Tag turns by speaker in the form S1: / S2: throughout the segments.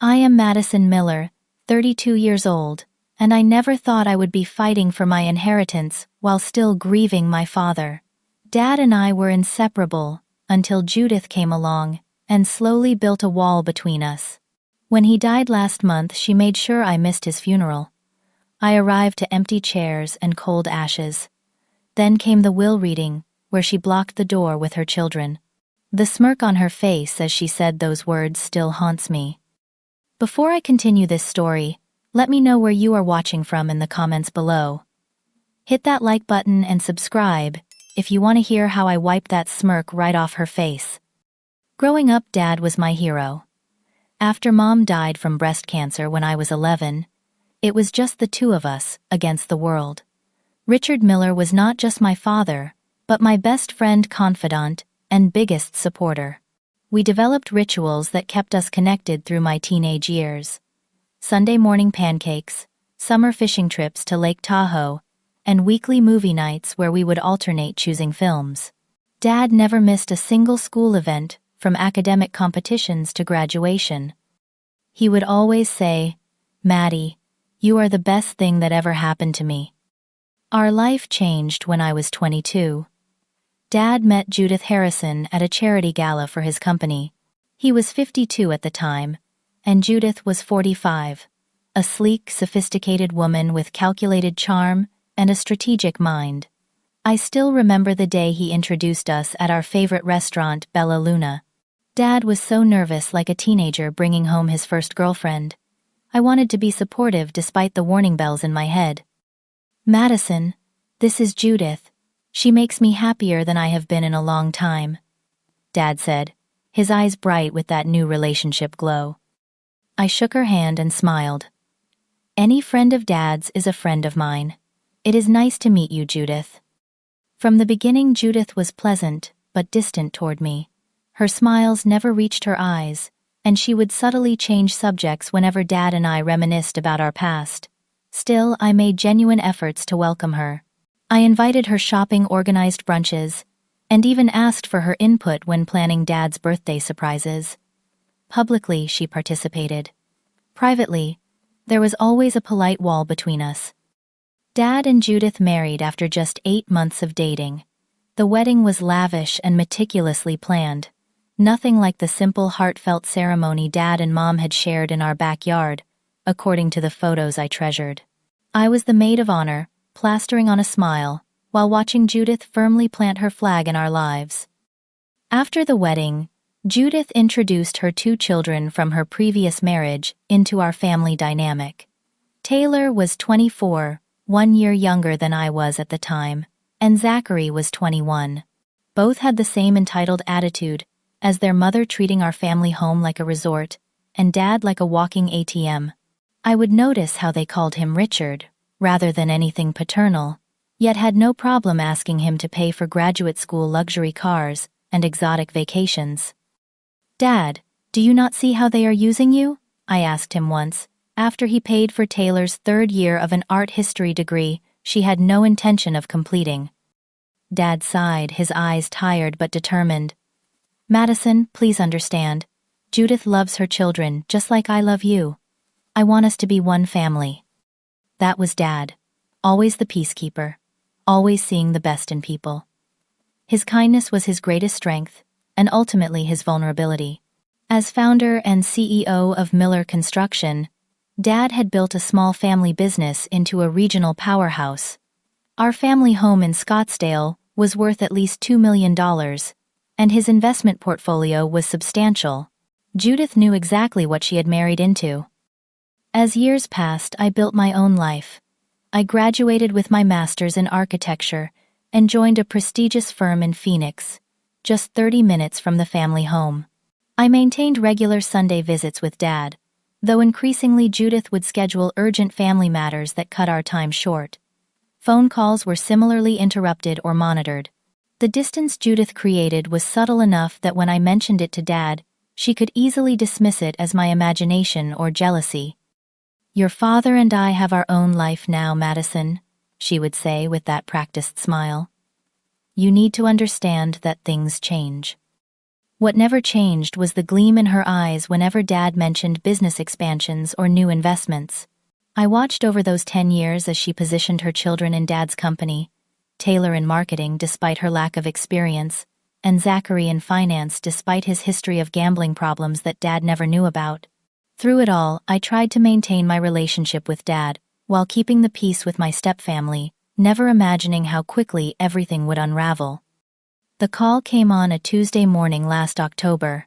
S1: I am Madison Miller, 32 years old, and I never thought I would be fighting for my inheritance while still grieving my father. Dad and I were inseparable until Judith came along and slowly built a wall between us. When he died last month, she made sure I missed his funeral. I arrived to empty chairs and cold ashes. Then came the will reading, where she blocked the door with her children. The smirk on her face as she said those words still haunts me. Before I continue this story, let me know where you are watching from in the comments below. Hit that like button and subscribe if you want to hear how I wiped that smirk right off her face. Growing up, Dad was my hero. After Mom died from breast cancer when I was 11, it was just the two of us against the world. Richard Miller was not just my father, but my best friend, confidant, and biggest supporter. We developed rituals that kept us connected through my teenage years. Sunday morning pancakes, summer fishing trips to Lake Tahoe, and weekly movie nights where we would alternate choosing films. Dad never missed a single school event, from academic competitions to graduation. He would always say, "Maddie, you are the best thing that ever happened to me." Our life changed when I was 22. Dad met Judith Harrison at a charity gala for his company. He was 52 at the time, and Judith was 45, a sleek, sophisticated woman with calculated charm and a strategic mind. I still remember the day he introduced us at our favorite restaurant, Bella Luna. Dad was so nervous, like a teenager bringing home his first girlfriend. I wanted to be supportive despite the warning bells in my head. "Madison, this is Judith. She makes me happier than I have been in a long time," Dad said, his eyes bright with that new relationship glow. I shook her hand and smiled. "Any friend of Dad's is a friend of mine. It is nice to meet you, Judith." From the beginning, Judith was pleasant but distant toward me. Her smiles never reached her eyes, and she would subtly change subjects whenever Dad and I reminisced about our past. Still, I made genuine efforts to welcome her. I invited her shopping, organized brunches, and even asked for her input when planning Dad's birthday surprises. Publicly, she participated. Privately, there was always a polite wall between us. Dad and Judith married after just 8 months of dating. The wedding was lavish and meticulously planned. Nothing like the simple, heartfelt ceremony Dad and Mom had shared in our backyard, according to the photos I treasured. I was the maid of honor, plastering on a smile, while watching Judith firmly plant her flag in our lives. After the wedding, Judith introduced her 2 children from her previous marriage into our family dynamic. Taylor was 24, 1 year younger than I was at the time, and Zachary was 21. Both had the same entitled attitude, as their mother treating our family home like a resort, and Dad like a walking ATM. I would notice how they called him Richard, rather than anything paternal, yet had no problem asking him to pay for graduate school luxury cars and exotic vacations. "Dad, do you not see how they are using you?" I asked him once, after he paid for Taylor's 3rd year of an art history degree she had no intention of completing. Dad sighed, his eyes tired but determined. "Madison, please understand. Judith loves her children just like I love you. I want us to be one family." That was Dad, always the peacekeeper, always seeing the best in people. His kindness was his greatest strength, and ultimately his vulnerability. As founder and CEO of Miller Construction, Dad had built a small family business into a regional powerhouse. Our family home in Scottsdale was worth at least $2 million, and his investment portfolio was substantial. Judith knew exactly what she had married into. As years passed, I built my own life. I graduated with my master's in architecture and joined a prestigious firm in Phoenix, just 30 minutes from the family home. I maintained regular Sunday visits with Dad, though increasingly Judith would schedule urgent family matters that cut our time short. Phone calls were similarly interrupted or monitored. The distance Judith created was subtle enough that when I mentioned it to Dad, she could easily dismiss it as my imagination or jealousy. "Your father and I have our own life now, Madison," she would say with that practiced smile. "You need to understand that things change." What never changed was the gleam in her eyes whenever Dad mentioned business expansions or new investments. I watched over those 10 years as she positioned her children in Dad's company, Taylor in marketing despite her lack of experience, and Zachary in finance despite his history of gambling problems that Dad never knew about. Through it all, I tried to maintain my relationship with Dad, while keeping the peace with my stepfamily, never imagining how quickly everything would unravel. The call came on a Tuesday morning last October.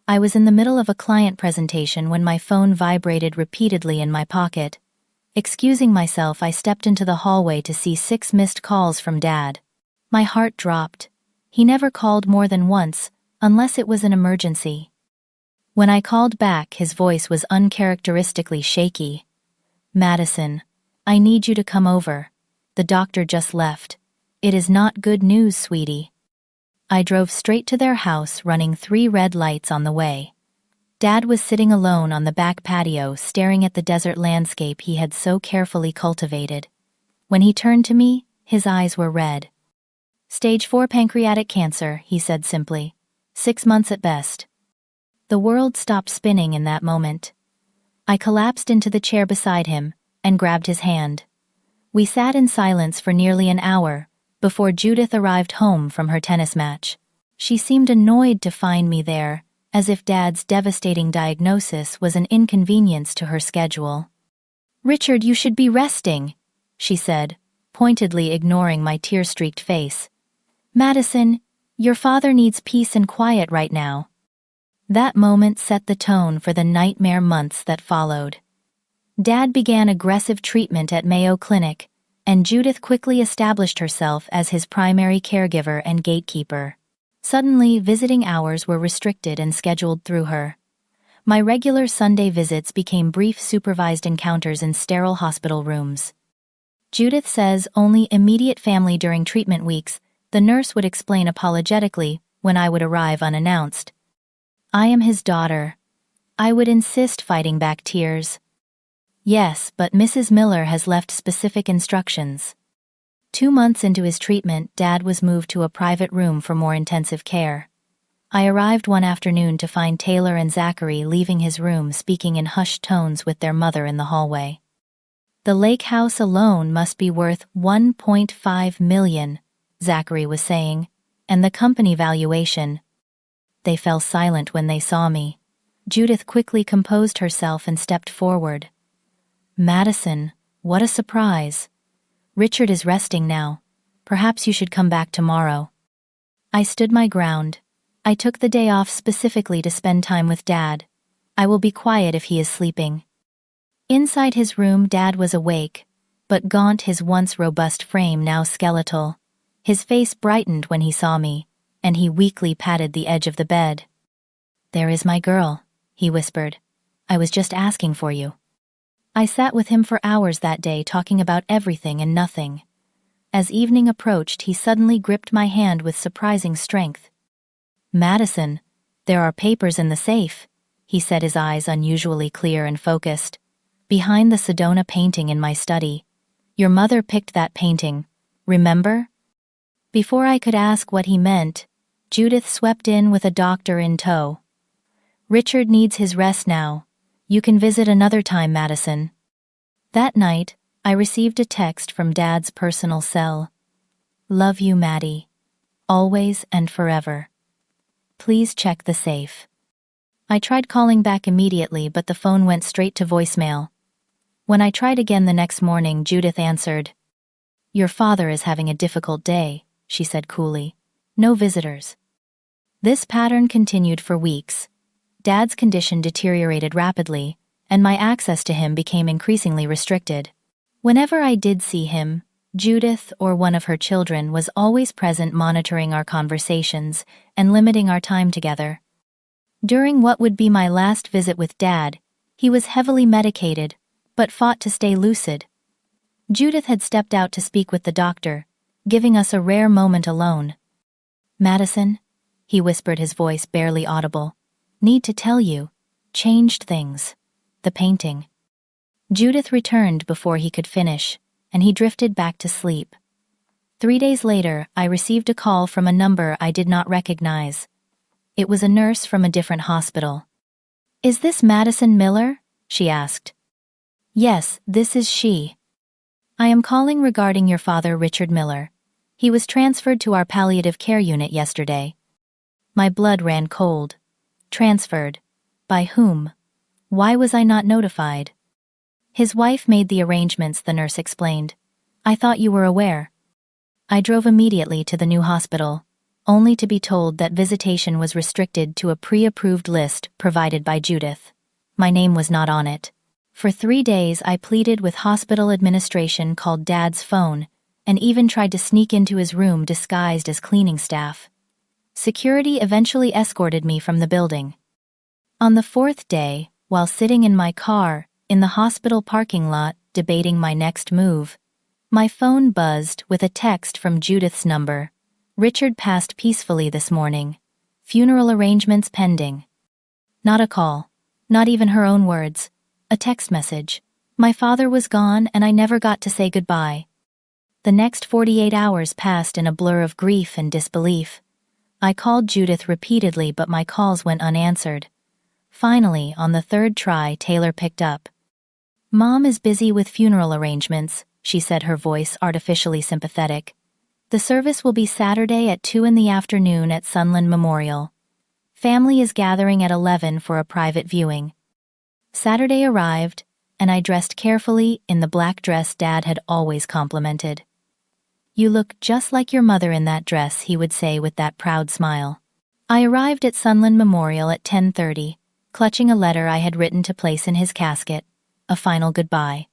S1: I was in the middle of a client presentation when my phone vibrated repeatedly in my pocket. Excusing myself, I stepped into the hallway to see 6 missed calls from Dad. My heart dropped. He never called more than once, unless it was an emergency. When I called back, his voice was uncharacteristically shaky. "Madison, I need you to come over. The doctor just left. It is not good news, sweetie." I drove straight to their house, running 3 red lights on the way. Dad was sitting alone on the back patio, staring at the desert landscape he had so carefully cultivated. When he turned to me, his eyes were red. "Stage 4 pancreatic cancer," he said simply. 6 months at best. The world stopped spinning in that moment. I collapsed into the chair beside him and grabbed his hand. We sat in silence for nearly an hour, before Judith arrived home from her tennis match. She seemed annoyed to find me there, as if Dad's devastating diagnosis was an inconvenience to her schedule. "Richard, you should be resting," she said, pointedly ignoring my tear-streaked face. "Madison, your father needs peace and quiet right now." That moment set the tone for the nightmare months that followed. Dad began aggressive treatment at Mayo Clinic, and Judith quickly established herself as his primary caregiver and gatekeeper. Suddenly, visiting hours were restricted and scheduled through her. My regular Sunday visits became brief supervised encounters in sterile hospital rooms. Judith says only immediate family during treatment weeks, the nurse would explain apologetically when I would arrive unannounced. "I am his daughter," I would insist, fighting back tears. "Yes, but Mrs. Miller has left specific instructions." 2 months into his treatment, Dad was moved to a private room for more intensive care. I arrived one afternoon to find Taylor and Zachary leaving his room, speaking in hushed tones with their mother in the hallway. "The lake house alone must be worth $1.5 million, Zachary was saying, "and the company valuation." They fell silent when they saw me. Judith quickly composed herself and stepped forward. "Madison, what a surprise. Richard is resting now. Perhaps you should come back tomorrow." I stood my ground. "I took the day off specifically to spend time with Dad. I will be quiet if he is sleeping." Inside his room, Dad was awake, but gaunt, his once robust frame now skeletal. His face brightened when he saw me, and he weakly patted the edge of the bed. "There is my girl," he whispered. "I was just asking for you." I sat with him for hours that day, talking about everything and nothing. As evening approached, he suddenly gripped my hand with surprising strength. "Madison, there are papers in the safe," he said, his eyes unusually clear and focused. "Behind the Sedona painting in my study. Your mother picked that painting, remember?" Before I could ask what he meant, Judith swept in with a doctor in tow. "Richard needs his rest now. You can visit another time, Madison." That night, I received a text from Dad's personal cell. "Love you, Maddie. Always and forever. Please check the safe." I tried calling back immediately, but the phone went straight to voicemail. When I tried again the next morning, Judith answered. "Your father is having a difficult day," she said coolly. "No visitors." This pattern continued for weeks. Dad's condition deteriorated rapidly, and my access to him became increasingly restricted. Whenever I did see him, Judith or one of her children was always present, monitoring our conversations and limiting our time together. During what would be my last visit with Dad, he was heavily medicated, but fought to stay lucid. Judith had stepped out to speak with the doctor, giving us a rare moment alone. "Madison," he whispered, his voice barely audible. "Need to tell you. Changed things. The painting." Judith returned before he could finish, and he drifted back to sleep. 3 days later, I received a call from a number I did not recognize. It was a nurse from a different hospital. "Is this Madison Miller?" she asked. "Yes, this is she. I am calling regarding your father, Richard Miller. He was transferred to our palliative care unit yesterday." My blood ran cold. Transferred? By whom? Why was I not notified? "His wife made the arrangements," the nurse explained. "I thought you were aware." I drove immediately to the new hospital, only to be told that visitation was restricted to a pre-approved list provided by Judith. My name was not on it. For 3 days I pleaded with hospital administration, called Dad's phone, and even tried to sneak into his room disguised as cleaning staff. Security eventually escorted me from the building. On the 4th day, while sitting in my car, in the hospital parking lot, debating my next move, my phone buzzed with a text from Judith's number. "Richard passed peacefully this morning. Funeral arrangements pending." Not a call. Not even her own words. A text message. My father was gone and I never got to say goodbye. The next 48 hours passed in a blur of grief and disbelief. I called Judith repeatedly, but my calls went unanswered. Finally, on the 3rd try, Taylor picked up. "Mom is busy with funeral arrangements," she said, her voice artificially sympathetic. "The service will be Saturday at 2 in the afternoon at Sunland Memorial. Family is gathering at 11 for a private viewing." Saturday arrived, and I dressed carefully in the black dress Dad had always complimented. "You look just like your mother in that dress," he would say with that proud smile. I arrived at Sunland Memorial at 10:30, clutching a letter I had written to place in his casket, a final goodbye.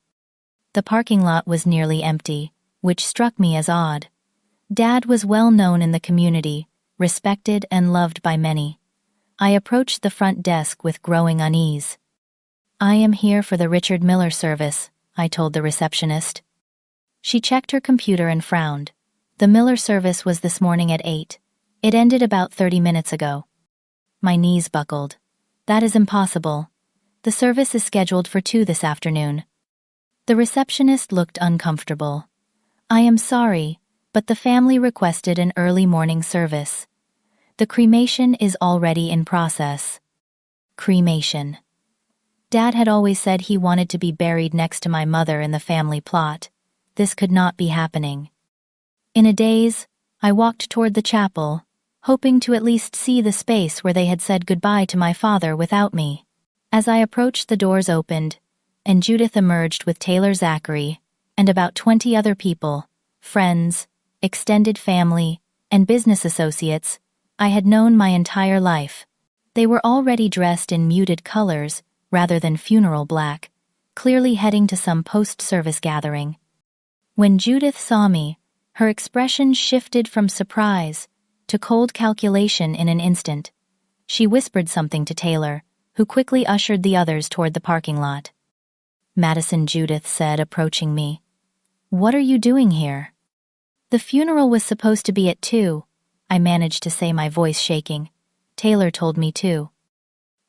S1: The parking lot was nearly empty, which struck me as odd. Dad was well known in the community, respected and loved by many. I approached the front desk with growing unease. "I am here for the Richard Miller service," I told the receptionist. She checked her computer and frowned. "The Miller service was this morning at 8. It ended about 30 minutes ago." My knees buckled. "That is impossible. The service is scheduled for 2 this afternoon." The receptionist looked uncomfortable. "I am sorry, but the family requested an early morning service. The cremation is already in process." Cremation. Dad had always said he wanted to be buried next to my mother in the family plot. This could not be happening. In a daze, I walked toward the chapel, hoping to at least see the space where they had said goodbye to my father without me. As I approached, the doors opened, and Judith emerged with Taylor Zachary and about 20 other people, friends, extended family, and business associates I had known my entire life. They were already dressed in muted colors rather than funeral black, clearly heading to some post-service gathering. When Judith saw me, her expression shifted from surprise to cold calculation in an instant. She whispered something to Taylor, who quickly ushered the others toward the parking lot. "Madison," Judith said, approaching me. "What are you doing here?" "The funeral was supposed to be at 2, I managed to say, my voice shaking. "Taylor told me to."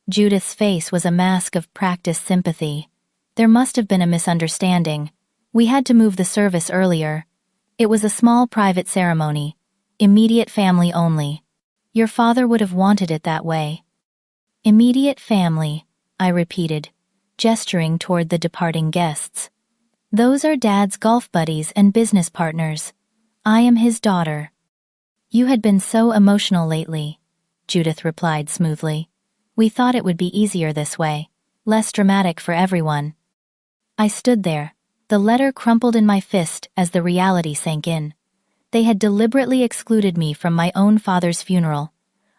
S1: Judith's face was a mask of practiced sympathy. "There must have been a misunderstanding. We had to move the service earlier. It was a small private ceremony, immediate family only. Your father would have wanted it that way." "Immediate family," I repeated, gesturing toward the departing guests. "Those are Dad's golf buddies and business partners. I am his daughter." "You had been so emotional lately," Judith replied smoothly. "We thought it would be easier this way, less dramatic for everyone." I stood there, the letter crumpled in my fist as the reality sank in. They had deliberately excluded me from my own father's funeral.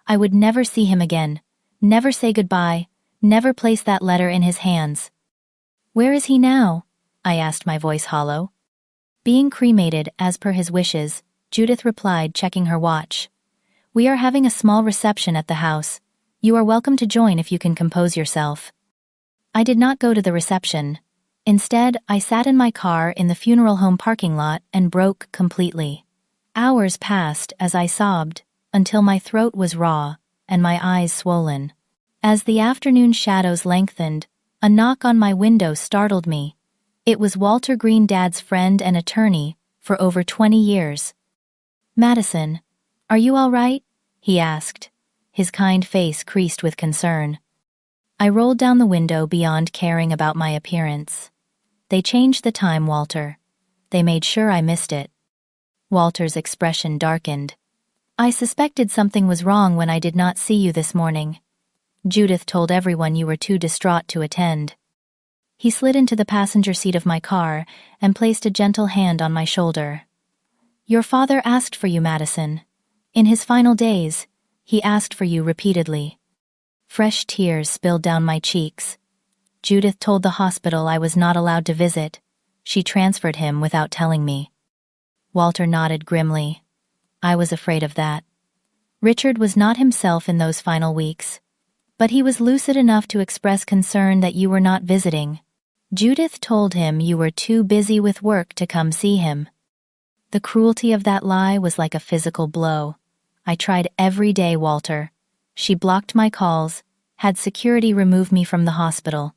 S1: I would never see him again, never say goodbye, never place that letter in his hands. "Where is he now?" I asked, my voice hollow. "Being cremated as per his wishes," Judith replied, checking her watch. "We are having a small reception at the house. You are welcome to join if you can compose yourself." I did not go to the reception. Instead, I sat in my car in the funeral home parking lot and broke completely. Hours passed as I sobbed, until my throat was raw and my eyes swollen. As the afternoon shadows lengthened, a knock on my window startled me. It was Walter Green, Dad's friend and attorney for over 20 years. "Madison, are you all right?" he asked, his kind face creased with concern. I rolled down the window beyond caring about my appearance. They changed the time, Walter. They made sure I missed it. Walter's expression darkened. I suspected something was wrong when I did not see you this morning. Judith told everyone you were too distraught to attend. He slid into the passenger seat of my car and placed a gentle hand on my shoulder. Your father asked for you, Madison. In his final days, he asked for you repeatedly. Fresh tears spilled down my cheeks. Judith told the hospital I was not allowed to visit. She transferred him without telling me. Walter nodded grimly. I was afraid of that. Richard was not himself in those final weeks, but he was lucid enough to express concern that you were not visiting. Judith told him you were too busy with work to come see him. The cruelty of that lie was like a physical blow. I tried every day, Walter. She blocked my calls, had security remove me from the hospital.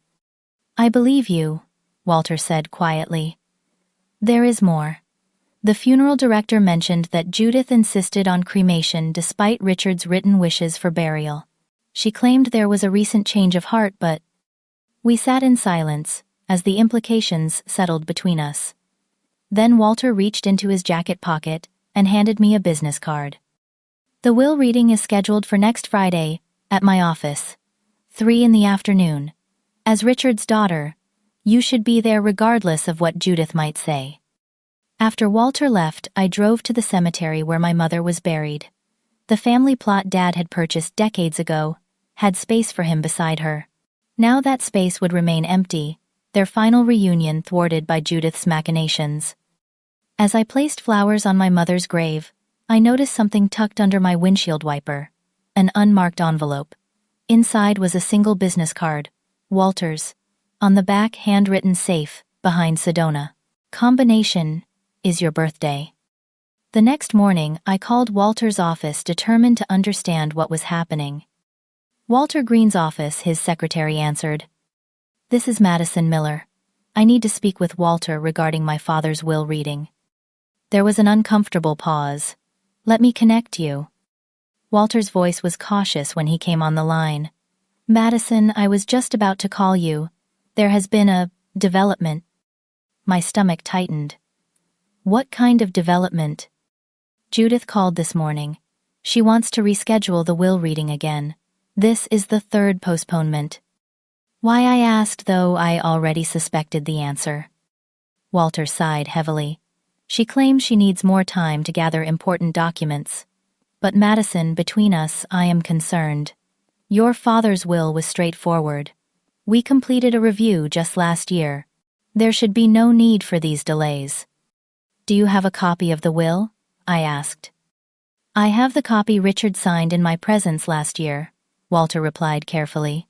S1: I believe you, Walter said quietly. There is more. The funeral director mentioned that Judith insisted on cremation despite Richard's written wishes for burial. She claimed there was a recent change of heart, but we sat in silence as the implications settled between us. Then Walter reached into his jacket pocket and handed me a business card. The will reading is scheduled for next Friday at my office, 3 in the afternoon. As Richard's daughter, you should be there regardless of what Judith might say. After Walter left, I drove to the cemetery where my mother was buried. The family plot Dad had purchased decades ago had space for him beside her. Now that space would remain empty, their final reunion thwarted by Judith's machinations. As I placed flowers on my mother's grave, I noticed something tucked under my windshield wiper. An unmarked envelope. Inside was a single business card, Walter's. On the back, handwritten safe, behind Sedona. Combination is your birthday. The next morning, I called Walter's office determined to understand what was happening. Walter Green's office, his secretary answered. This is Madison Miller. I need to speak with Walter regarding my father's will reading. There was an uncomfortable pause. Let me connect you. Walter's voice was cautious when he came on the line. Madison, I was just about to call you. There has been a development. My stomach tightened. What kind of development? Judith called this morning. She wants to reschedule the will reading again. This is the 3rd postponement. Why I asked, though I already suspected the answer. Walter sighed heavily. She claims she needs more time to gather important documents. But Madison, between us, I am concerned. Your father's will was straightforward. We completed a review just last year. There should be no need for these delays. Do you have a copy of the will? I asked. I have the copy Richard signed in my presence last year, Walter replied carefully.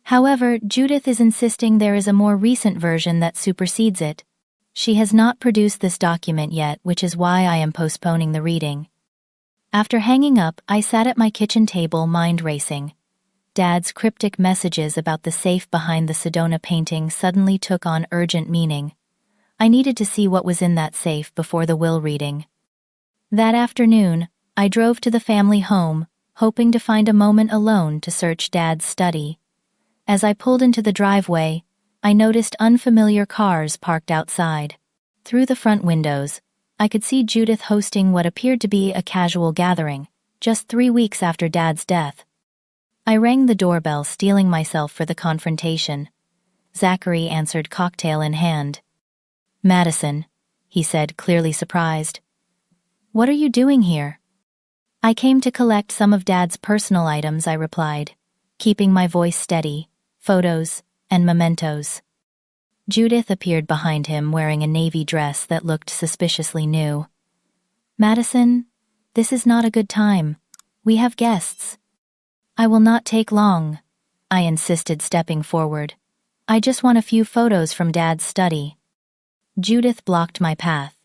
S1: However, Judith is insisting there is a more recent version that supersedes it. She has not produced this document yet, which is why I am postponing the reading. After hanging up, I sat at my kitchen table, mind racing. Dad's cryptic messages about the safe behind the Sedona painting suddenly took on urgent meaning. I needed to see what was in that safe before the will reading. That afternoon, I drove to the family home, hoping to find a moment alone to search Dad's study. As I pulled into the driveway, I noticed unfamiliar cars parked outside. Through the front windows, I could see Judith hosting what appeared to be a casual gathering, just 3 weeks after Dad's death. I rang the doorbell, steeling myself for the confrontation. Zachary answered, cocktail in hand. Madison, he said, clearly surprised. What are you doing here? I came to collect some of Dad's personal items, I replied, keeping my voice steady. Photos and mementos. Judith appeared behind him wearing a navy dress that looked suspiciously new. Madison, this is not a good time. We have guests. I will not take long, I insisted, stepping forward. I just want a few photos from Dad's study. Judith blocked my path.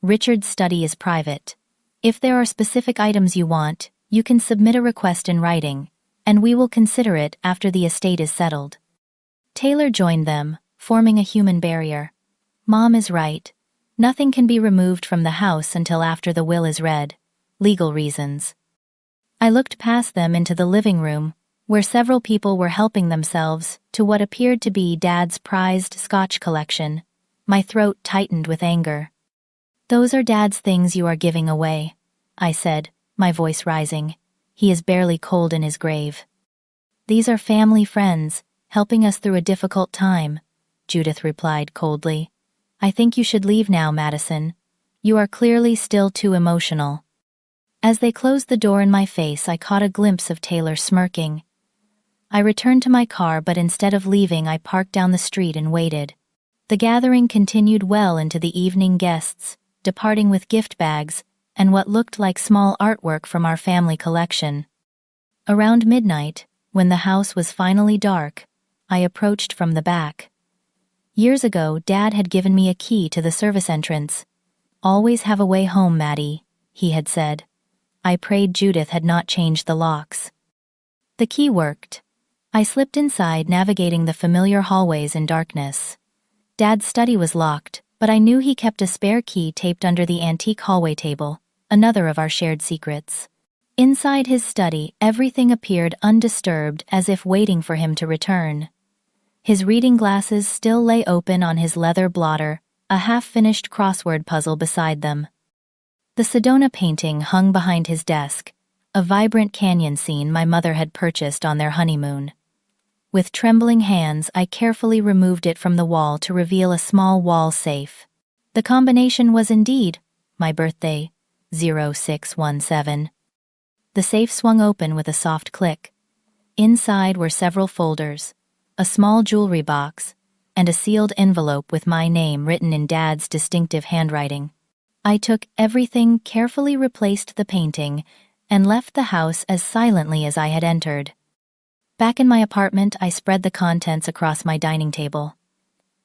S1: Richard's study is private. If there are specific items you want, you can submit a request in writing, and we will consider it after the estate is settled. Taylor joined them, forming a human barrier. Mom is right. Nothing can be removed from the house until after the will is read. Legal reasons. I looked past them into the living room, where several people were helping themselves to what appeared to be Dad's prized Scotch collection. My throat tightened with anger. "Those are Dad's things you are giving away," I said, my voice rising. "He is barely cold in his grave." "These are family friends, helping us through a difficult time," Judith replied coldly. "I think you should leave now, Madison. You are clearly still too emotional." As they closed the door in my face, I caught a glimpse of Taylor smirking. I returned to my car, but instead of leaving, I parked down the street and waited. The gathering continued well into the evening, guests departing with gift bags and what looked like small artwork from our family collection. Around midnight, when the house was finally dark, I approached from the back. Years ago, Dad had given me a key to the service entrance. "Always have a way home, Maddie," he had said. I prayed Judith had not changed the locks. The key worked. I slipped inside, navigating the familiar hallways in darkness. Dad's study was locked, but I knew he kept a spare key taped under the antique hallway table, another of our shared secrets. Inside his study, everything appeared undisturbed, as if waiting for him to return. His reading glasses still lay open on his leather blotter, a half-finished crossword puzzle beside them. The Sedona painting hung behind his desk, a vibrant canyon scene my mother had purchased on their honeymoon. With trembling hands, I carefully removed it from the wall to reveal a small wall safe. The combination was indeed my birthday, 0617. The safe swung open with a soft click. Inside were several folders, a small jewelry box, and a sealed envelope with my name written in Dad's distinctive handwriting. I took everything, carefully replaced the painting, and left the house as silently as I had entered. Back in my apartment, I spread the contents across my dining table.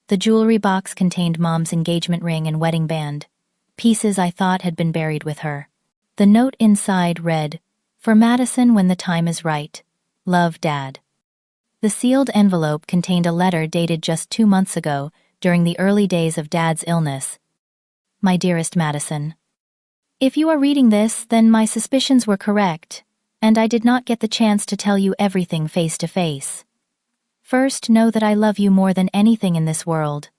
S1: The jewelry box contained Mom's engagement ring and wedding band, pieces I thought had been buried with her. The note inside read, "For Madison when the time is right. Love, Dad." The sealed envelope contained a letter dated just 2 months ago, during the early days of Dad's illness. "My dearest Madison, if you are reading this, then my suspicions were correct, and I did not get the chance to tell you everything face to face. First, know that I love you more than anything in this world.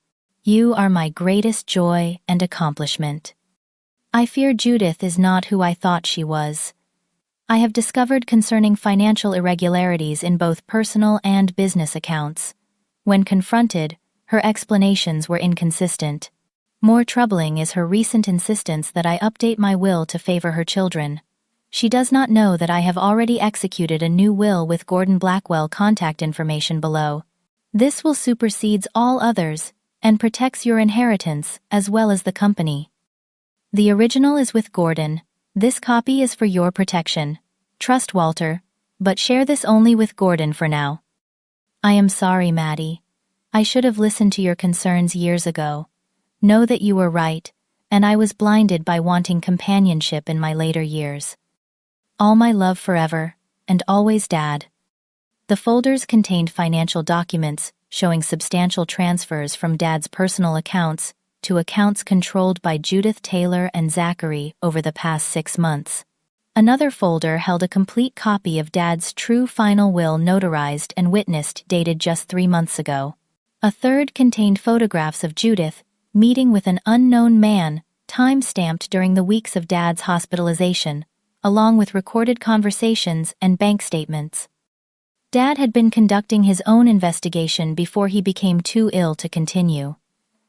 S1: You are my greatest joy and accomplishment. I fear Judith is not who I thought she was. I have discovered concerning financial irregularities in both personal and business accounts. When confronted, her explanations were inconsistent. More troubling is her recent insistence that I update my will to favor her children. She does not know that I have already executed a new will with Gordon Blackwell, contact information below. This will supersedes all others and protects your inheritance as well as the company. The original is with Gordon. This copy is for your protection. Trust Walter, but share this only with Gordon for now. I am sorry, Maddie. I should have listened to your concerns years ago. Know that you were right, and I was blinded by wanting companionship in my later years. All my love forever, and always, Dad." The folders contained financial documents showing substantial transfers from Dad's personal accounts to accounts controlled by Judith, Taylor, and Zachary over the past 6 months. Another folder held a complete copy of Dad's true final will, notarized and witnessed, dated just 3 months ago. A third contained photographs of Judith meeting with an unknown man, time-stamped during the weeks of Dad's hospitalization, along with recorded conversations and bank statements. Dad had been conducting his own investigation before he became too ill to continue.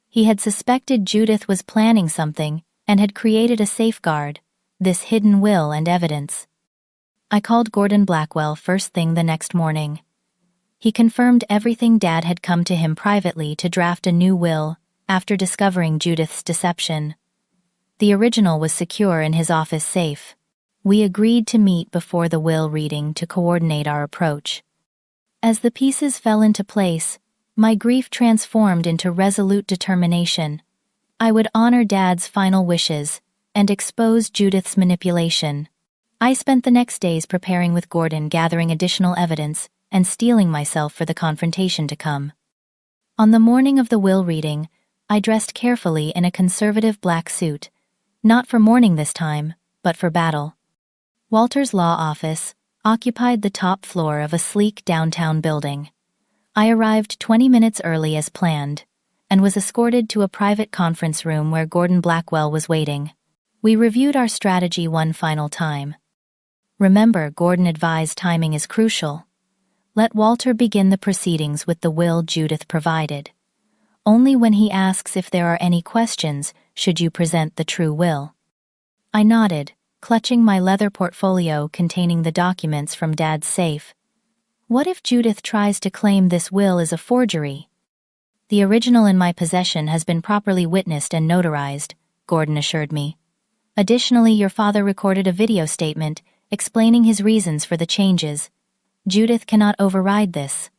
S1: He had suspected Judith was planning something and had created a safeguard, this hidden will and evidence. I called Gordon Blackwell first thing the next morning. He confirmed everything. Dad had come to him privately to draft a new will after discovering Judith's deception. The original was secure in his office safe. We agreed to meet before the will reading to coordinate our approach. As the pieces fell into place, my grief transformed into resolute determination. I would honor Dad's final wishes and expose Judith's manipulation. I spent the next days preparing with Gordon, gathering additional evidence, and steeling myself for the confrontation to come. On the morning of the will reading, I dressed carefully in a conservative black suit, not for mourning this time, but for battle. Walter's law office occupied the top floor of a sleek downtown building. I arrived 20 minutes early as planned, and was escorted to a private conference room where Gordon Blackwell was waiting. We reviewed our strategy one final time. Remember, Gordon advised timing is crucial. Let Walter begin the proceedings with the will Judith provided. Only when he asks if there are any questions should you present the true will. I nodded, clutching my leather portfolio containing the documents from Dad's safe. What if Judith tries to claim this will is a forgery? The original in my possession has been properly witnessed and notarized, Gordon assured me. Additionally, your father recorded a video statement explaining his reasons for the changes. Judith cannot override this.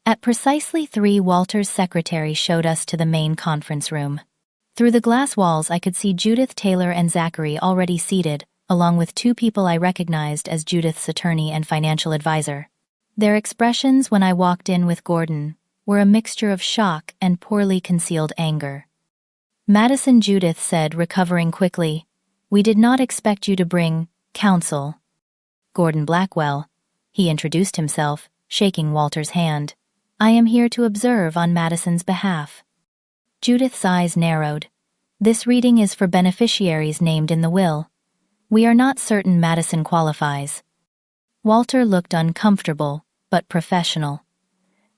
S1: At precisely 3, Walter's secretary showed us to the main conference room. Through the glass walls I could see Judith, Taylor, and Zachary already seated, along with 2 people I recognized as Judith's attorney and financial advisor. Their expressions when I walked in with Gordon were a mixture of shock and poorly concealed anger. Madison, Judith said, recovering quickly, "We did not expect you to bring counsel." Gordon Blackwell, he introduced himself, shaking Walter's hand. "I am here to observe on Madison's behalf." Judith's eyes narrowed. "This reading is for beneficiaries named in the will. We are not certain Madison qualifies." Walter looked uncomfortable, but professional.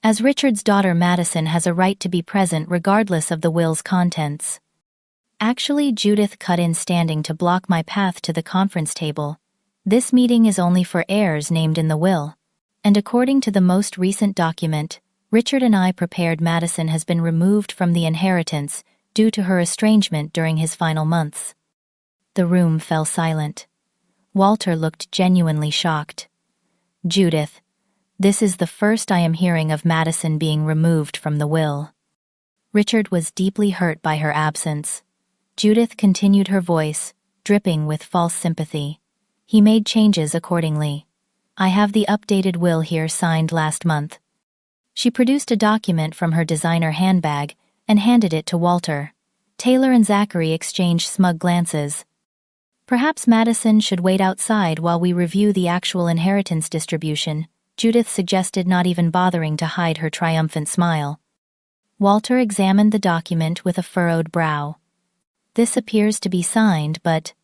S1: As Richard's daughter, Madison has a right to be present regardless of the will's contents. Actually, Judith cut in, standing to block my path to the conference table. "This meeting is only for heirs named in the will. And according to the most recent document, Richard and I prepared, Madison has been removed from the inheritance due to her estrangement during his final months." The room fell silent. Walter looked genuinely shocked. "Judith, this is the first I am hearing of Madison being removed from the will." Richard was deeply hurt by her absence. Judith continued, her voice dripping with false sympathy. "He made changes accordingly. I have the updated will here, signed last month." She produced a document from her designer handbag and handed it to Walter. Taylor and Zachary exchanged smug glances. "Perhaps Madison should wait outside while we review the actual inheritance distribution," Judith suggested, not even bothering to hide her triumphant smile. Walter examined the document with a furrowed brow. "This appears to be signed, but—"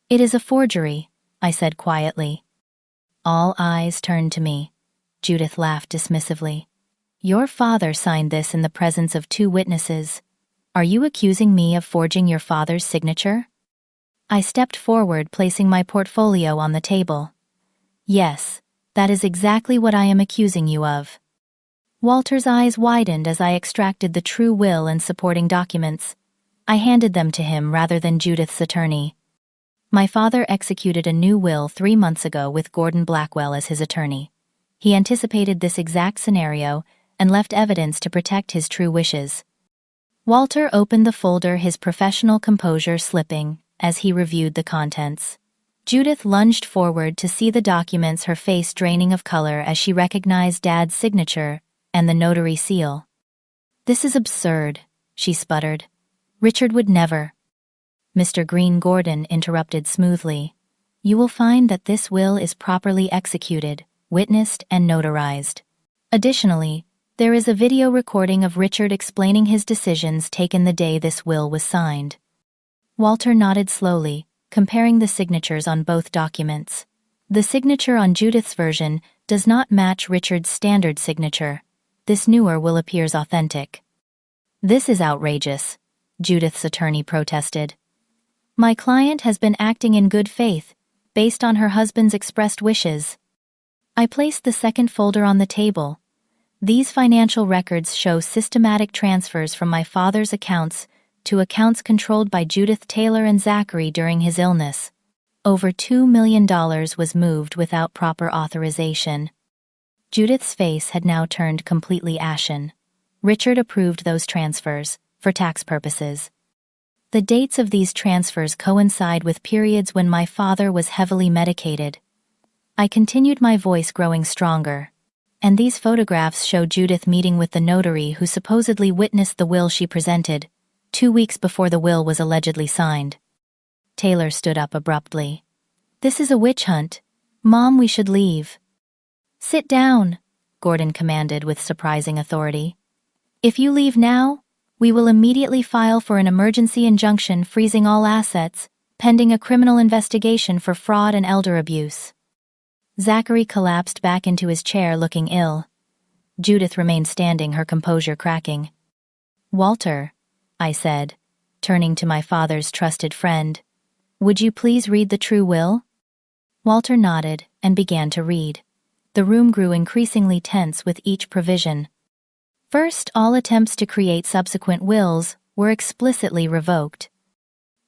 S1: "It is a forgery," I said quietly. All eyes turned to me. Judith laughed dismissively. "Your father signed this in the presence of 2 witnesses. Are you accusing me of forging your father's signature?" I stepped forward, placing my portfolio on the table. "Yes, that is exactly what I am accusing you of." Walter's eyes widened as I extracted the true will and supporting documents. I handed them to him rather than Judith's attorney. "My father executed a new will 3 months ago with Gordon Blackwell as his attorney. He anticipated this exact scenario and left evidence to protect his true wishes." Walter opened the folder, his professional composure slipping as he reviewed the contents. Judith lunged forward to see the documents, her face draining of color as she recognized Dad's signature and the notary seal. "This is absurd," she sputtered. "Richard would never." Mr. Green, Gordon interrupted smoothly. "You will find that this will is properly executed, witnessed, and notarized. Additionally, there is a video recording of Richard explaining his decisions taken the day this will was signed." Walter nodded slowly, comparing the signatures on both documents. "The signature on Judith's version does not match Richard's standard signature. This newer will appears authentic." "This is outrageous," Judith's attorney protested. "My client has been acting in good faith, based on her husband's expressed wishes." I placed the second folder on the table. These financial records show systematic transfers from my father's accounts to accounts controlled by Judith, Taylor, and Zachary during his illness. Over $2 million was moved without proper authorization. Judith's face had now turned completely ashen. Richard approved those transfers, for tax purposes. The dates of these transfers coincide with periods when my father was heavily medicated. I continued, my voice growing stronger. "And these photographs show Judith meeting with the notary who supposedly witnessed the will she presented, 2 weeks before the will was allegedly signed." Taylor stood up abruptly. This is a witch hunt. Mom, we should leave. Sit down, Gordon commanded with surprising authority. If you leave now, we will immediately file for an emergency injunction freezing all assets, pending a criminal investigation for fraud and elder abuse. Zachary collapsed back into his chair looking ill. Judith remained standing, her composure cracking. Walter, I said, turning to my father's trusted friend, would you please read the true will? Walter nodded and began to read. The room grew increasingly tense with each provision. First, all attempts to create subsequent wills were explicitly revoked.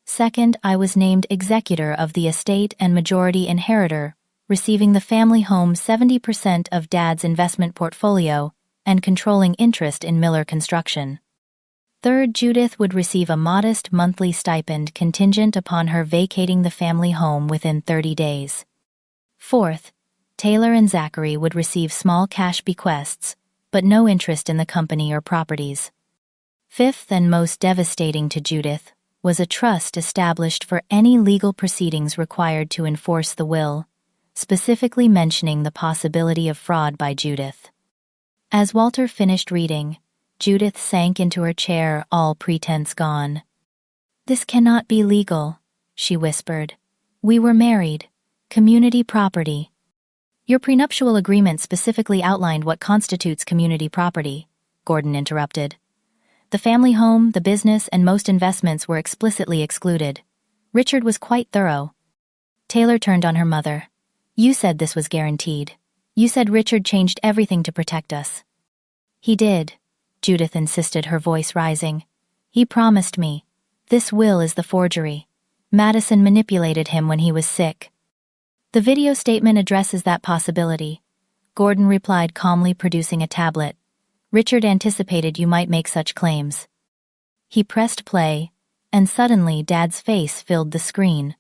S1: Second, I was named executor of the estate and majority inheritor, receiving the family home 70% of Dad's investment portfolio and controlling interest in Miller Construction. Third, Judith would receive a modest monthly stipend contingent upon her vacating the family home within 30 days. Fourth, Taylor and Zachary would receive small cash bequests, but no interest in the company or properties. Fifth, and most devastating to Judith, was a trust established for any legal proceedings required to enforce the will, specifically mentioning the possibility of fraud by Judith. As Walter finished reading, Judith sank into her chair, all pretense gone. This cannot be legal, she whispered. We were married. Community property. Your prenuptial agreement specifically outlined what constitutes community property, Gordon interrupted. The family home, the business, and most investments were explicitly excluded. Richard was quite thorough. Taylor turned on her mother. You said this was guaranteed. You said Richard changed everything to protect us. He did, Judith insisted, her voice rising. He promised me. This will is the forgery. Madison manipulated him when he was sick. The video statement addresses that possibility, Gordon replied calmly, producing a tablet. Richard anticipated you might make such claims. He pressed play, and suddenly Dad's face filled the screen.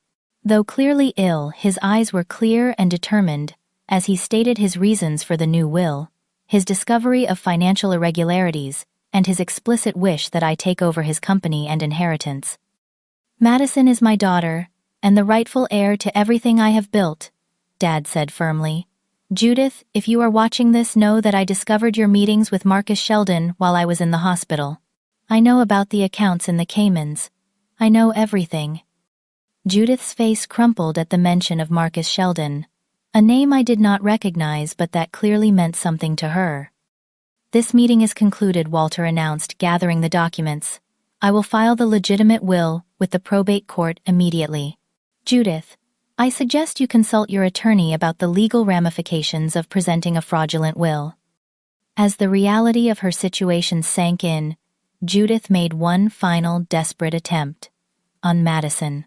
S1: Though clearly ill, his eyes were clear and determined as he stated his reasons for the new will, his discovery of financial irregularities, and his explicit wish that I take over his company and inheritance. Madison is my daughter, and the rightful heir to everything I have built, Dad said firmly. Judith, if you are watching this, know that I discovered your meetings with Marcus Sheldon while I was in the hospital. I know about the accounts in the Caymans. I know everything. Judith's face crumpled at the mention of Marcus Sheldon, a name I did not recognize but that clearly meant something to her. This meeting is concluded, Walter announced, gathering the documents. I will file the legitimate will with the probate court immediately. Judith, I suggest you consult your attorney about the legal ramifications of presenting a fraudulent will. As the reality of her situation sank in, Judith made one final desperate attempt. On Madison.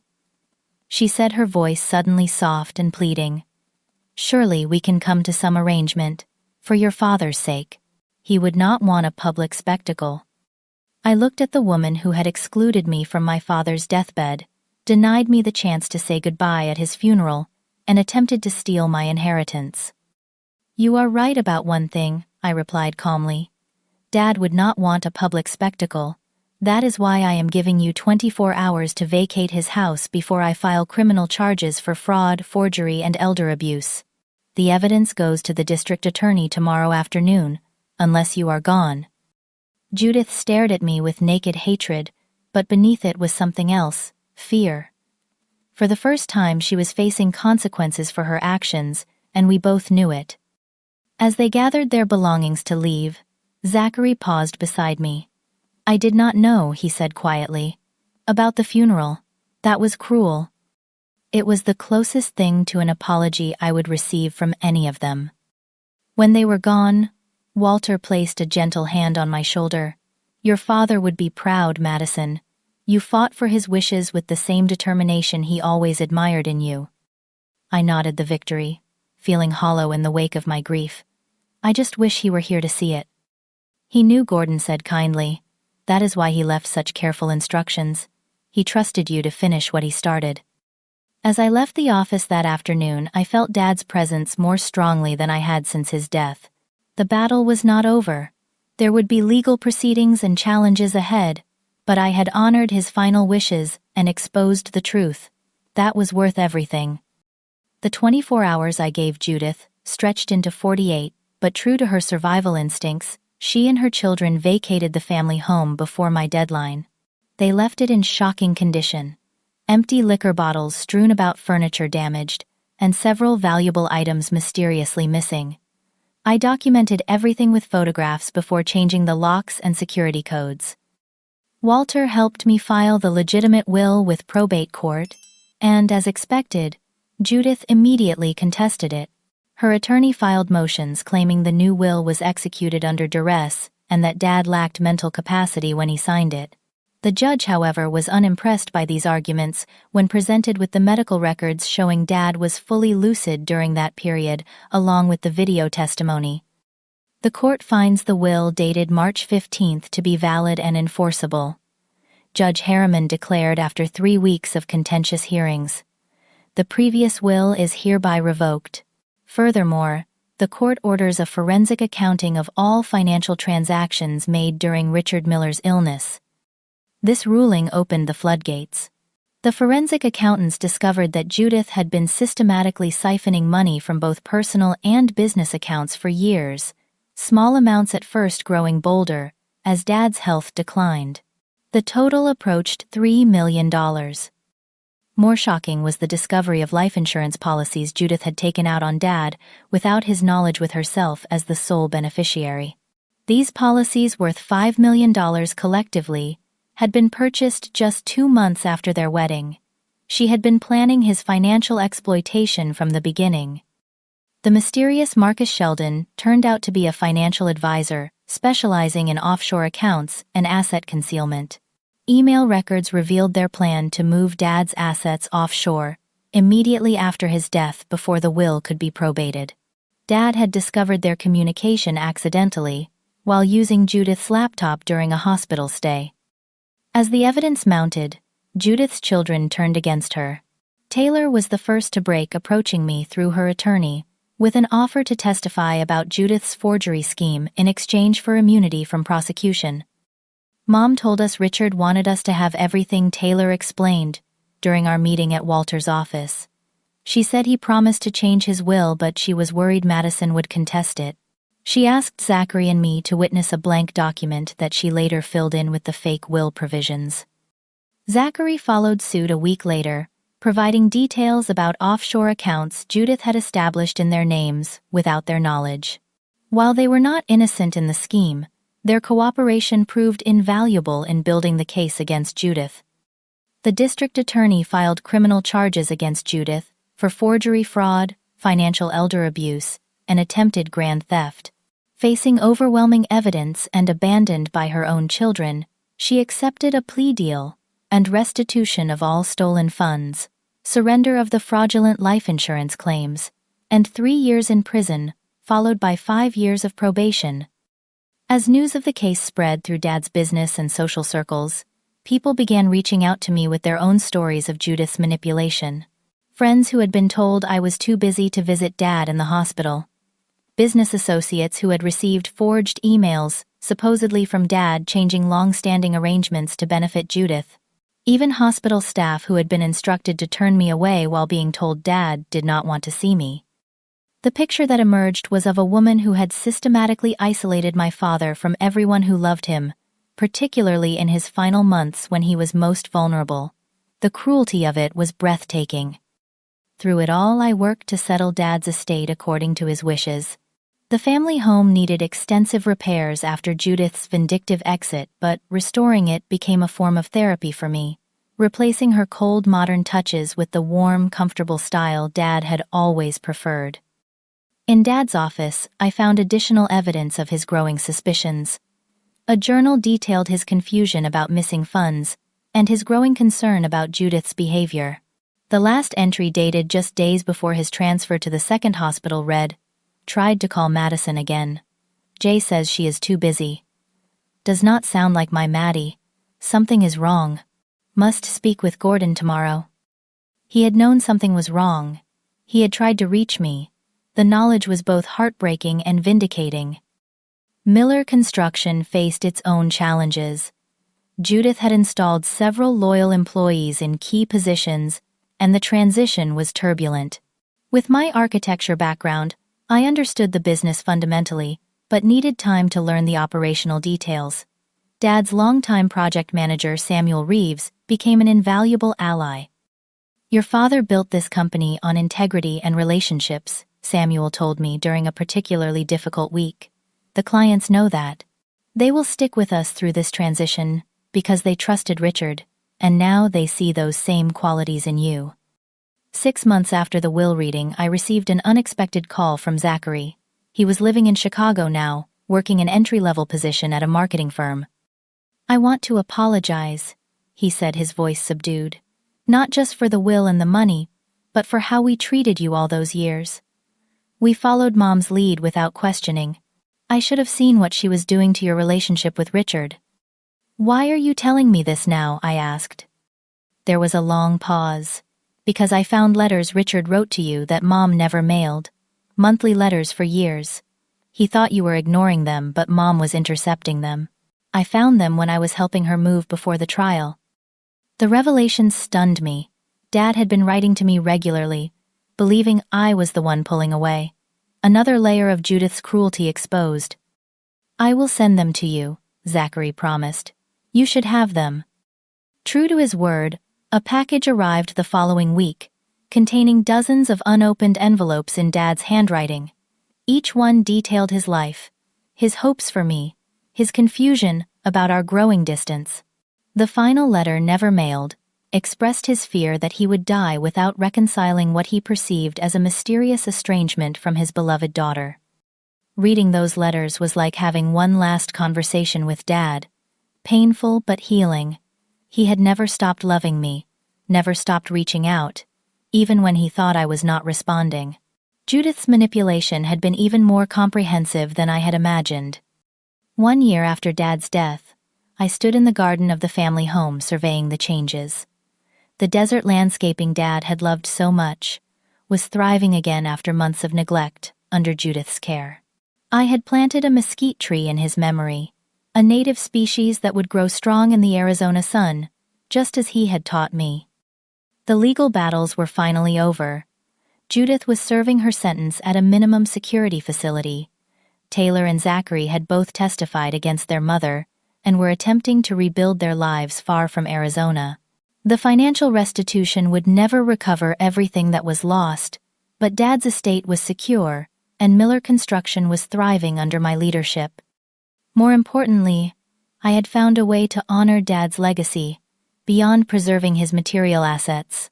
S1: She said, her voice suddenly soft and pleading. Surely we can come to some arrangement, for your father's sake. He would not want a public spectacle. I looked at the woman who had excluded me from my father's deathbed, denied me the chance to say goodbye at his funeral, and attempted to steal my inheritance. You are right about one thing, I replied calmly. Dad would not want a public spectacle. That is why I am giving you 24 hours to vacate his house before I file criminal charges for fraud, forgery, and elder abuse. The evidence goes to the district attorney tomorrow afternoon, unless you are gone. Judith stared at me with naked hatred, but beneath it was something else. Fear. For the first time she was facing consequences for her actions, and we both knew it. As they gathered their belongings to leave, Zachary paused beside me. I did not know, he said quietly. About the funeral. That was cruel. It was the closest thing to an apology I would receive from any of them. When they were gone, Walter placed a gentle hand on my shoulder. Your father would be proud, Madison. You fought for his wishes with the same determination he always admired in you. I nodded the victory, feeling hollow in the wake of my grief. I just wish he were here to see it. He knew, Gordon said kindly. That is why he left such careful instructions. He trusted you to finish what he started. As I left the office that afternoon, I felt Dad's presence more strongly than I had since his death. The battle was not over. There would be legal proceedings and challenges ahead, but I had honored his final wishes and exposed the truth. That was worth everything. The 24 hours I gave Judith stretched into 48, but true to her survival instincts, she and her children vacated the family home before my deadline. They left it in shocking condition. Empty liquor bottles strewn about, furniture damaged, and several valuable items mysteriously missing. I documented everything with photographs before changing the locks and security codes. Walter helped me file the legitimate will with probate court, and, as expected, Judith immediately contested it. Her attorney filed motions claiming the new will was executed under duress and that Dad lacked mental capacity when he signed it. The judge, however, was unimpressed by these arguments when presented with the medical records showing Dad was fully lucid during that period, along with the video testimony. The court finds the will dated March 15 to be valid and enforceable. Judge Harriman declared after 3 weeks of contentious hearings. The previous will is hereby revoked. Furthermore, the court orders a forensic accounting of all financial transactions made during Richard Miller's illness. This ruling opened the floodgates. The forensic accountants discovered that Judith had been systematically siphoning money from both personal and business accounts for years, small amounts at first growing bolder as Dad's health declined. The total approached $3 million. More shocking was the discovery of life insurance policies Judith had taken out on Dad without his knowledge, with herself as the sole beneficiary. These policies, worth $5 million collectively, had been purchased just 2 months after their wedding. She had been planning his financial exploitation from the beginning. The mysterious Marcus Sheldon turned out to be a financial advisor, specializing in offshore accounts and asset concealment. Email records revealed their plan to move Dad's assets offshore immediately after his death before the will could be probated. Dad had discovered their communication accidentally while using Judith's laptop during a hospital stay. As the evidence mounted, Judith's children turned against her. Taylor was the first to break, approaching me through her attorney with an offer to testify about Judith's forgery scheme in exchange for immunity from prosecution. Mom told us Richard wanted us to have everything Taylor explained during our meeting at Walter's office. She said he promised to change his will, but she was worried Madison would contest it. She asked Zachary and me to witness a blank document that she later filled in with the fake will provisions. Zachary followed suit a week later, providing details about offshore accounts Judith had established in their names without their knowledge. While they were not innocent in the scheme, their cooperation proved invaluable in building the case against Judith. The district attorney filed criminal charges against Judith for forgery, fraud, financial elder abuse, and attempted grand theft. Facing overwhelming evidence and abandoned by her own children, she accepted a plea deal and restitution of all stolen funds, surrender of the fraudulent life insurance claims, and 3 years in prison, followed by 5 years of probation. As news of the case spread through Dad's business and social circles, people began reaching out to me with their own stories of Judith's manipulation. Friends who had been told I was too busy to visit Dad in the hospital. Business associates who had received forged emails, supposedly from Dad, changing long-standing arrangements to benefit Judith. Even hospital staff who had been instructed to turn me away while being told Dad did not want to see me. The picture that emerged was of a woman who had systematically isolated my father from everyone who loved him, particularly in his final months when he was most vulnerable. The cruelty of it was breathtaking. Through it all, I worked to settle Dad's estate according to his wishes. The family home needed extensive repairs after Judith's vindictive exit, but restoring it became a form of therapy for me, replacing her cold modern touches with the warm, comfortable style Dad had always preferred. In Dad's office, I found additional evidence of his growing suspicions. A journal detailed his confusion about missing funds and his growing concern about Judith's behavior. The last entry, dated just days before his transfer to the second hospital, read, "Tried to call Madison again. Jay says she is too busy. Does not sound like my Maddie. Something is wrong. Must speak with Gordon tomorrow." He had known something was wrong. He had tried to reach me. The knowledge was both heartbreaking and vindicating. Miller Construction faced its own challenges. Judith had installed several loyal employees in key positions, and the transition was turbulent. With my architecture background, I understood the business fundamentally, but needed time to learn the operational details. Dad's longtime project manager, Samuel Reeves, became an invaluable ally. "Your father built this company on integrity and relationships," Samuel told me during a particularly difficult week. "The clients know that. They will stick with us through this transition because they trusted Richard, and now they see those same qualities in you." 6 months after the will reading, I received an unexpected call from Zachary. He was living in Chicago now, working an entry-level position at a marketing firm. "I want to apologize," he said, his voice subdued. "Not just for the will and the money, but for how we treated you all those years. We followed Mom's lead without questioning. I should have seen what she was doing to your relationship with Richard." "Why are you telling me this now?" I asked. There was a long pause. "Because I found letters Richard wrote to you that Mom never mailed. Monthly letters for years. He thought you were ignoring them, but Mom was intercepting them. I found them when I was helping her move before the trial." The revelation stunned me. Dad had been writing to me regularly, believing I was the one pulling away. Another layer of Judith's cruelty exposed. "I will send them to you," Zachary promised. "You should have them." True to his word, a package arrived the following week, containing dozens of unopened envelopes in Dad's handwriting. Each one detailed his life, his hopes for me, his confusion about our growing distance. The final letter, never mailed, expressed his fear that he would die without reconciling what he perceived as a mysterious estrangement from his beloved daughter. Reading those letters was like having one last conversation with Dad. Painful but healing. He had never stopped loving me, never stopped reaching out, even when he thought I was not responding. Judith's manipulation had been even more comprehensive than I had imagined. 1 year after Dad's death, I stood in the garden of the family home surveying the changes. The desert landscaping Dad had loved so much was thriving again after months of neglect under Judith's care. I had planted a mesquite tree in his memory, a native species that would grow strong in the Arizona sun, just as he had taught me. The legal battles were finally over. Judith was serving her sentence at a minimum security facility. Taylor and Zachary had both testified against their mother and were attempting to rebuild their lives far from Arizona. The financial restitution would never recover everything that was lost, but Dad's estate was secure, and Miller Construction was thriving under my leadership. More importantly, I had found a way to honor Dad's legacy, beyond preserving his material assets.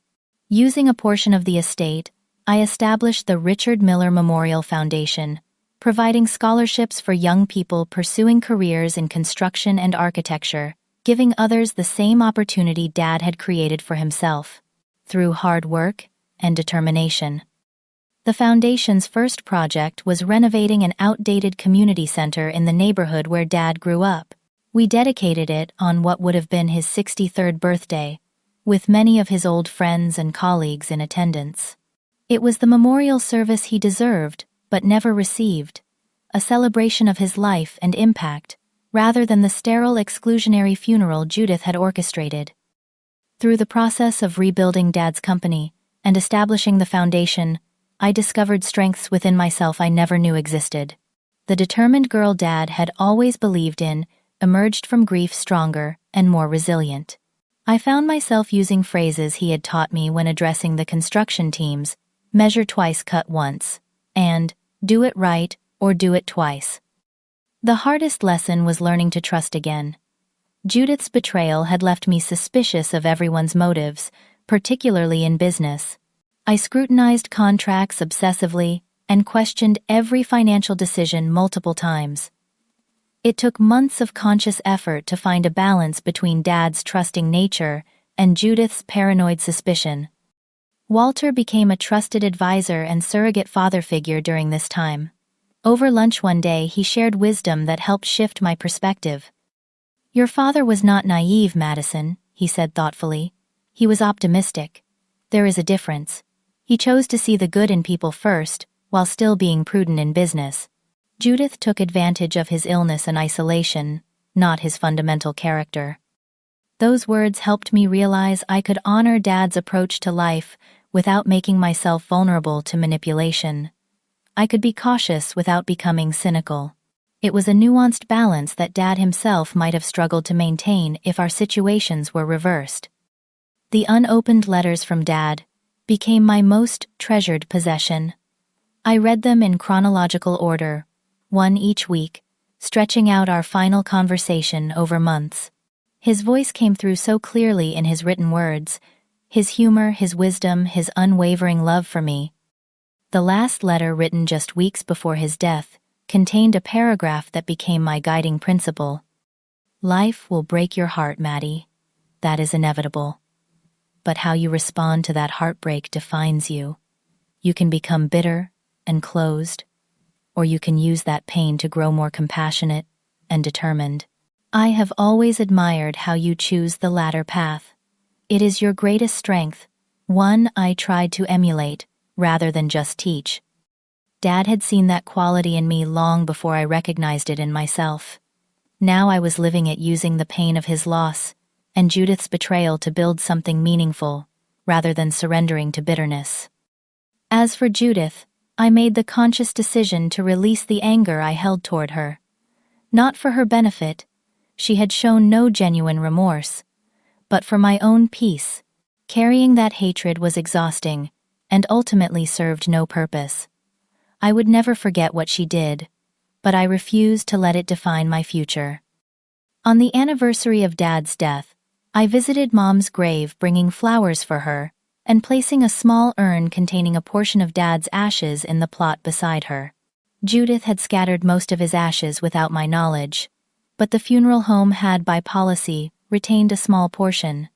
S1: Using a portion of the estate, I established the Richard Miller Memorial Foundation, providing scholarships for young people pursuing careers in construction and architecture, giving others the same opportunity Dad had created for himself, through hard work and determination. The foundation's first project was renovating an outdated community center in the neighborhood where Dad grew up. We dedicated it on what would have been his 63rd birthday, with many of his old friends and colleagues in attendance. It was the memorial service he deserved, but never received, a celebration of his life and impact, rather than the sterile exclusionary funeral Judith had orchestrated. Through the process of rebuilding Dad's company and establishing the foundation, I discovered strengths within myself I never knew existed. The determined girl Dad had always believed in emerged from grief stronger and more resilient. I found myself using phrases he had taught me when addressing the construction teams: measure twice, cut once, and do it right or do it twice. The hardest lesson was learning to trust again. Judith's betrayal had left me suspicious of everyone's motives, particularly in business. I scrutinized contracts obsessively and questioned every financial decision multiple times. It took months of conscious effort to find a balance between Dad's trusting nature and Judith's paranoid suspicion. Walter became a trusted advisor and surrogate father figure during this time. Over lunch one day, he shared wisdom that helped shift my perspective. "Your father was not naive, Madison," he said thoughtfully. "He was optimistic. There is a difference. He chose to see the good in people first, while still being prudent in business." Judith took advantage of his illness and isolation, not his fundamental character. Those words helped me realize I could honor Dad's approach to life without making myself vulnerable to manipulation. I could be cautious without becoming cynical. It was a nuanced balance that Dad himself might have struggled to maintain if our situations were reversed. The unopened letters from Dad became my most treasured possession. I read them in chronological order, one each week, stretching out our final conversation over months. His voice came through so clearly in his written words, his humor, his wisdom, his unwavering love for me. The last letter, written just weeks before his death, contained a paragraph that became my guiding principle. Life will break your heart, Maddie. That is inevitable. But how you respond to that heartbreak defines you. You can become bitter and closed, or you can use that pain to grow more compassionate and determined. I have always admired how you choose the latter path. It is your greatest strength, one I tried to emulate rather than just teach. Dad had seen that quality in me long before I recognized it in myself. Now I was living it, using the pain of his loss and Judith's betrayal to build something meaningful, rather than surrendering to bitterness. As for Judith, I made the conscious decision to release the anger I held toward her. Not for her benefit, she had shown no genuine remorse, but for my own peace. Carrying that hatred was exhausting, and ultimately served no purpose. I would never forget what she did, but I refused to let it define my future. On the anniversary of Dad's death, I visited Mom's grave, bringing flowers for her and placing a small urn containing a portion of Dad's ashes in the plot beside her. Judith had scattered most of his ashes without my knowledge, but the funeral home had, by policy, retained a small portion.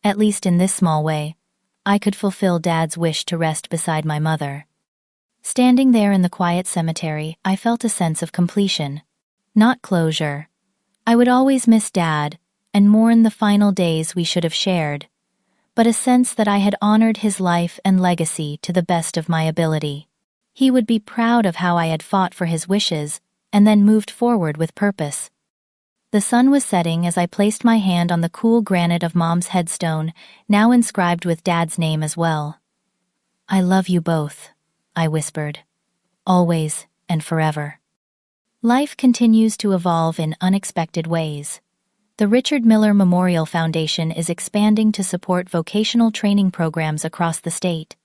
S1: At least in this small way, I could fulfill Dad's wish to rest beside my mother. Standing there in the quiet cemetery, I felt a sense of completion. Not closure. I would always miss Dad and mourn the final days we should have shared, but a sense that I had honored his life and legacy to the best of my ability. He would be proud of how I had fought for his wishes and then moved forward with purpose. The sun was setting as I placed my hand on the cool granite of Mom's headstone, now inscribed with Dad's name as well. "I love you both," I whispered. "Always and forever." Life continues to evolve in unexpected ways. The Richard Miller Memorial Foundation is expanding to support vocational training programs across the state.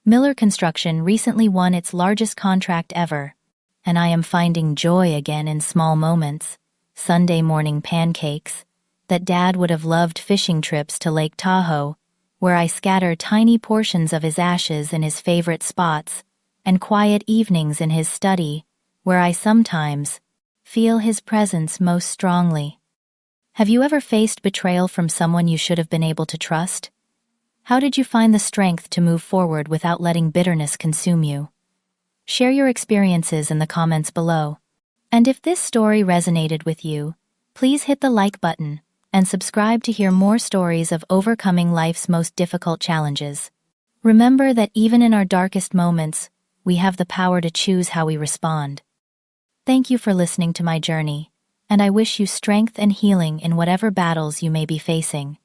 S1: Miller Construction recently won its largest contract ever, and I am finding joy again in small moments. Sunday morning pancakes, that Dad would have loved, fishing trips to Lake Tahoe, where I scatter tiny portions of his ashes in his favorite spots, and quiet evenings in his study, where I sometimes feel his presence most strongly. Have you ever faced betrayal from someone you should have been able to trust? How did you find the strength to move forward without letting bitterness consume you? Share your experiences in the comments below. And if this story resonated with you, please hit the like button and subscribe to hear more stories of overcoming life's most difficult challenges. Remember that even in our darkest moments, we have the power to choose how we respond. Thank you for listening to my journey, and I wish you strength and healing in whatever battles you may be facing.